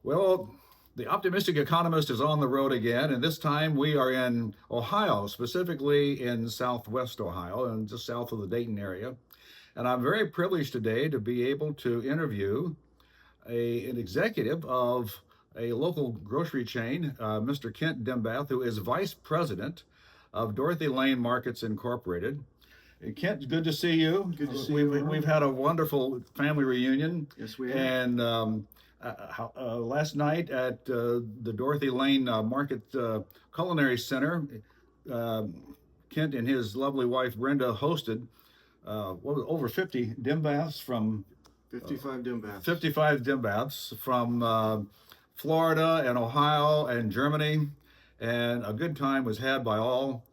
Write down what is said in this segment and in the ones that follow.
Well, the optimistic economist is on the road again, and this time we are in Ohio, specifically in southwest Ohio and just south of the Dayton area. And I'm very privileged today to be able to interview an executive of a local grocery chain, Mr. Kent Dimbath, who is vice president of Dorothy Lane Markets Incorporated. Kent, good to see you. Good to see we've, you. We've had a wonderful family reunion. Yes, we have. And last night at the Dorothy Lane Market Culinary Center, Kent and his lovely wife Brenda hosted over 50 dim baths from 55 dim baths. 55 dim baths from Florida and Ohio and Germany, and a good time was had by all.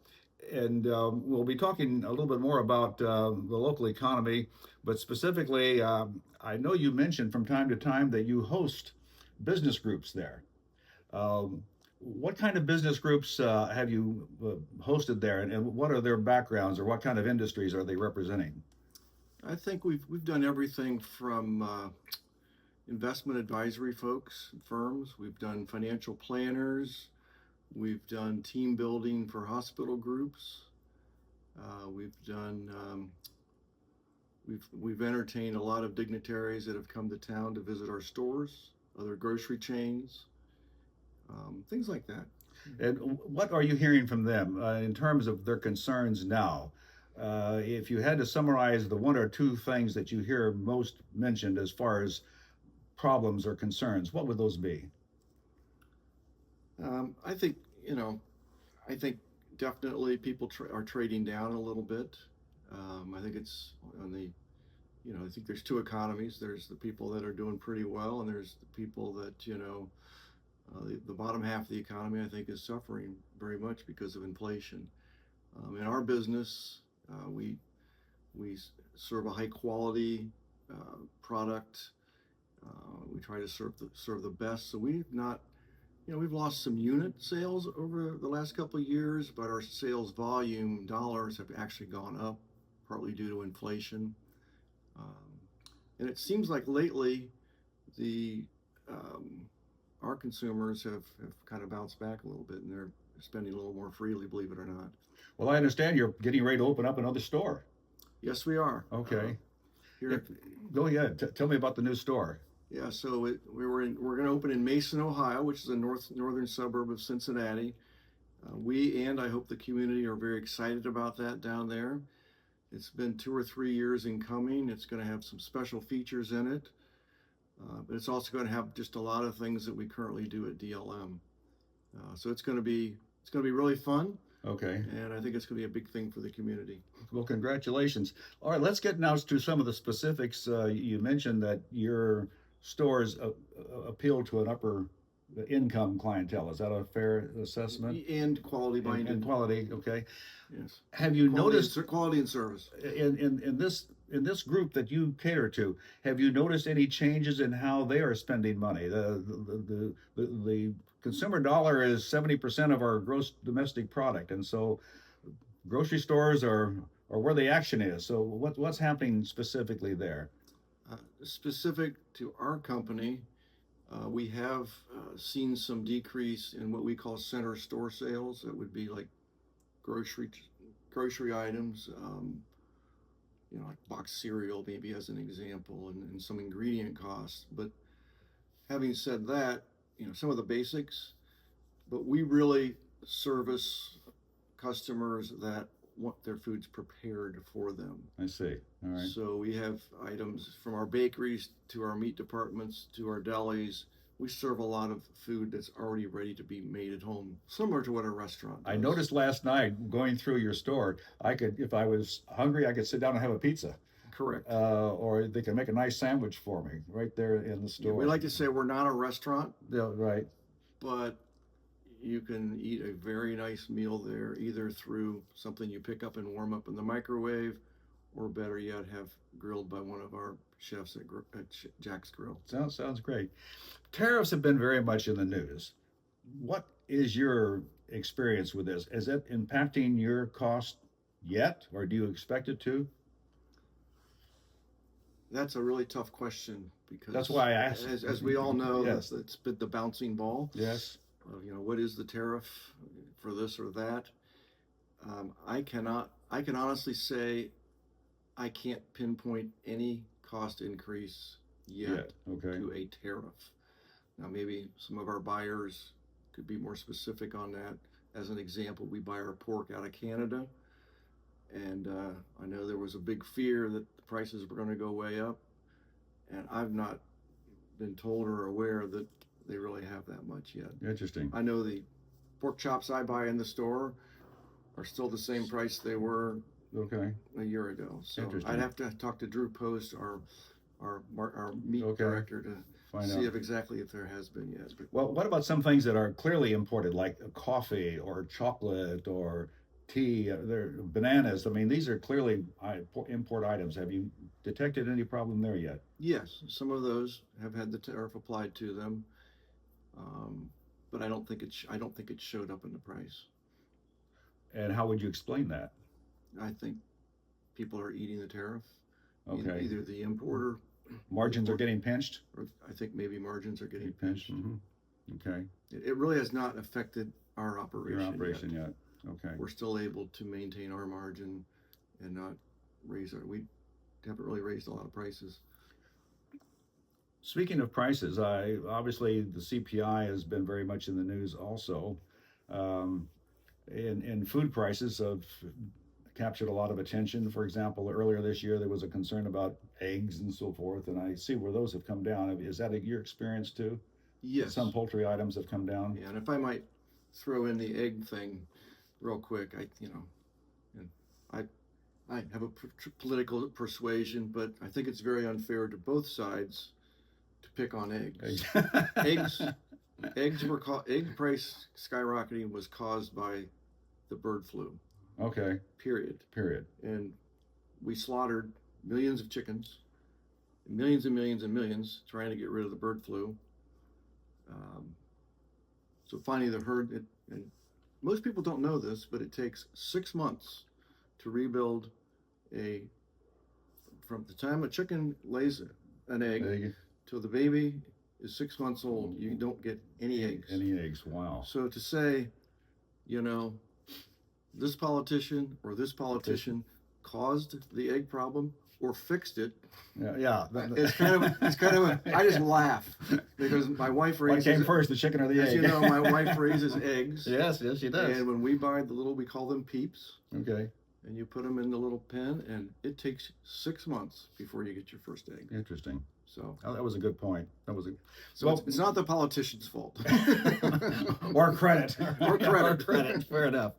And we'll be talking a little bit more about the local economy, but specifically, I know you mentioned from time to time that you host business groups there. What kind of business groups have you hosted there, and what are their backgrounds, or what kind of industries are they representing? I think we've done everything from investment advisory folks, firms. We've done financial planners. We've done team building for hospital groups. We've entertained a lot of dignitaries that have come to town to visit our stores, other grocery chains, things like that. And what are you hearing from them in terms of their concerns now? If you had to summarize the one or two things that you hear most mentioned as far as problems or concerns, what would those be? I think, I think definitely people are trading down a little bit. I think it's on the, I think there's two economies. There's the people that are doing pretty well, and there's the people that, the bottom half of the economy, I think, is suffering very much because of inflation. In our business, we serve a high quality product. We try to serve the best. So we've not, we've lost some unit sales over the last couple of years, but our sales volume dollars have actually gone up, partly due to inflation. And it seems like lately our consumers have kind of bounced back a little bit, and they're spending a little more freely, believe it or not. Well, I understand you're getting ready to open up another store. Yes, we are. Okay. Here, Go ahead. Tell me about the new store. Yeah, so we're going to open in Mason, Ohio, which is a northern suburb of Cincinnati. We and I hope the community are very excited about that down there. It's been 2 or 3 years in coming. It's going to have some special features in it, but it's also going to have just a lot of things that we currently do at DLM. So it's going to be really fun. Okay. And I think it's going to be a big thing for the community. Well, congratulations. All right, let's get now to some of the specifics. You mentioned that your stores appeal to an upper income clientele. Is that a fair assessment? And quality minded. And quality, okay. Yes. Have you noticed quality and service in this group that you cater to? Have you noticed any changes in how they are spending money? The consumer dollar is 70% of our gross domestic product, and so grocery stores are where the action is. So what's happening specifically there? Specific to our company, we have seen some decrease in what we call center store sales. That would be like grocery items, like boxed cereal, maybe as an example, and some ingredient costs. But having said that, some of the basics, but we really service customers that want their foods prepared for them. I see. All right. So we have items from our bakeries to our meat departments to our delis. We serve a lot of food that's already ready to be made at home, similar to what a restaurant does. I noticed last night going through your store, if I was hungry, I could sit down and have a pizza. Correct. Or they can make a nice sandwich for me right there in the store. Yeah, we like to say we're not a restaurant. Yeah, right. But you can eat a very nice meal there, either through something you pick up and warm up in the microwave, or better yet, have grilled by one of our chefs at Jack's Grill. Sounds great. Tariffs have been very much in the news. What is your experience with this? Is it impacting your cost yet, or do you expect it to? That's a really tough question That's because, why I asked. as we all know, Yes. it's been the bouncing ball. Yes. What is the tariff for this or that? I can honestly say I can't pinpoint any cost increase Yeah. yet Okay. to a tariff. Now, maybe some of our buyers could be more specific on that. As an example, we buy our pork out of Canada, and I know there was a big fear that the prices were going to go way up, and I've not been told or aware that they really have that much yet. Interesting. I know the pork chops I buy in the store are still the same price they were Okay. a year ago. So Interesting. I'd have to talk to Drew Post, our meat Okay. director, to Find see out. if there has been yet. But Well, what about some things that are clearly imported, like coffee or chocolate or tea, bananas? I mean, these are clearly import items. Have you detected any problem there yet? yes, some of those have had the tariff applied to them, but I don't think it showed up in the price. And how would you explain that? I think people are eating the tariff. Okay. Either the importer, Margins are getting pinched? or I think maybe margins are getting Pinched. pinched. Okay. It really has not affected our operation. Your operation yet. Okay. We're still able to maintain our margin and not we haven't really raised a lot of prices. Speaking of prices, obviously the CPI has been very much in the news also. Um, and food prices have captured a lot of attention. For example, earlier this year there was a concern about eggs and so forth, and I see where those have come down. Is that your experience too? Yes. Some poultry items have come down. Yeah, and if I might throw in the egg thing real quick, I have a political persuasion, but I think it's very unfair to both sides to pick on eggs. eggs, egg price skyrocketing was caused by the bird flu. Okay. Period. And we slaughtered millions of chickens, millions and millions and millions, trying to get rid of the bird flu. So finally, the herd. And most people don't know this, but it takes 6 months to rebuild from the time a chicken lays an egg till the baby is 6 months old. You don't get any eggs. Any eggs? Wow. So to say, this politician or this politician caused the egg problem or fixed it. Yeah. It's kind of. I just laugh because my wife raises. What came first, the chicken or the egg? As you know, my wife raises eggs. Yes, she does. And when we buy we call them peeps. Okay. And you put them in the little pen, and it takes 6 months before you get your first egg. Interesting. So that was a good point. It's not the politician's fault. or credit. Or credit. Credit. Fair enough.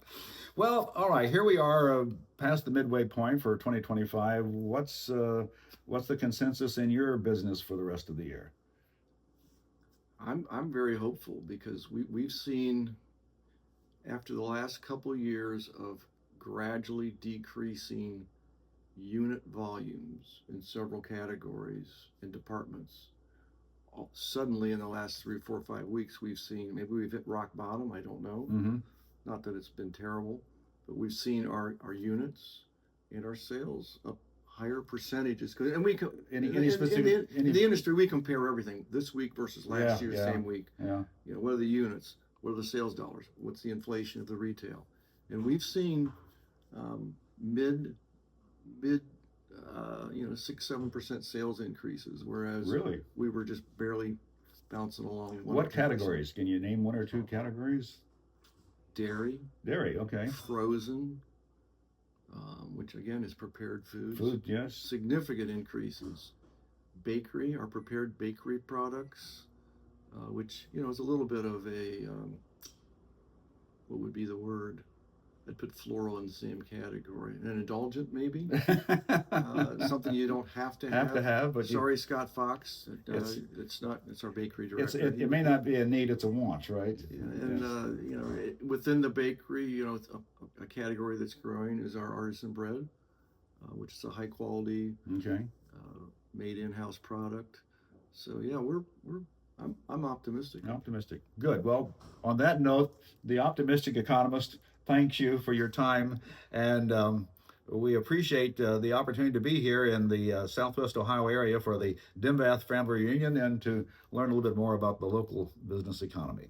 Well, all right. Here we are, past the midway point for 2025. What's the consensus in your business for the rest of the year? I'm very hopeful because we've seen, after the last couple of years of gradually decreasing unit volumes in several categories and departments, suddenly in the last 3, 4, 5 weeks, we've seen, maybe we've hit rock bottom. I don't know. Mm-hmm. Not that it's been terrible, but we've seen our units and our sales up higher percentages. And we in the industry, we compare everything this week versus last year, same week. Yeah. What are the units? What are the sales dollars? What's the inflation of the retail? And we've seen mid 6-7% sales increases, whereas really we were just barely bouncing along. What categories? Can you name 1 or 2 categories? Dairy, okay. Frozen, which again is prepared foods. Food, yes. Significant increases. Bakery, our prepared bakery products, which is a little bit of a what would be the word? I'd put floral in the same category. An indulgent, maybe. Something you don't have to have. But sorry, Scott Fox. It's not. It's our bakery director. It may not be a need; it's a want, right? And within the bakery, a category that's growing is our artisan bread, which is a high quality, made in-house product. So yeah, I'm optimistic. Optimistic. Good. Well, on that note, the optimistic economist thanks you for your time and We appreciate the opportunity to be here in the Southwest Ohio area for the Dimbath Family Reunion and to learn a little bit more about the local business economy.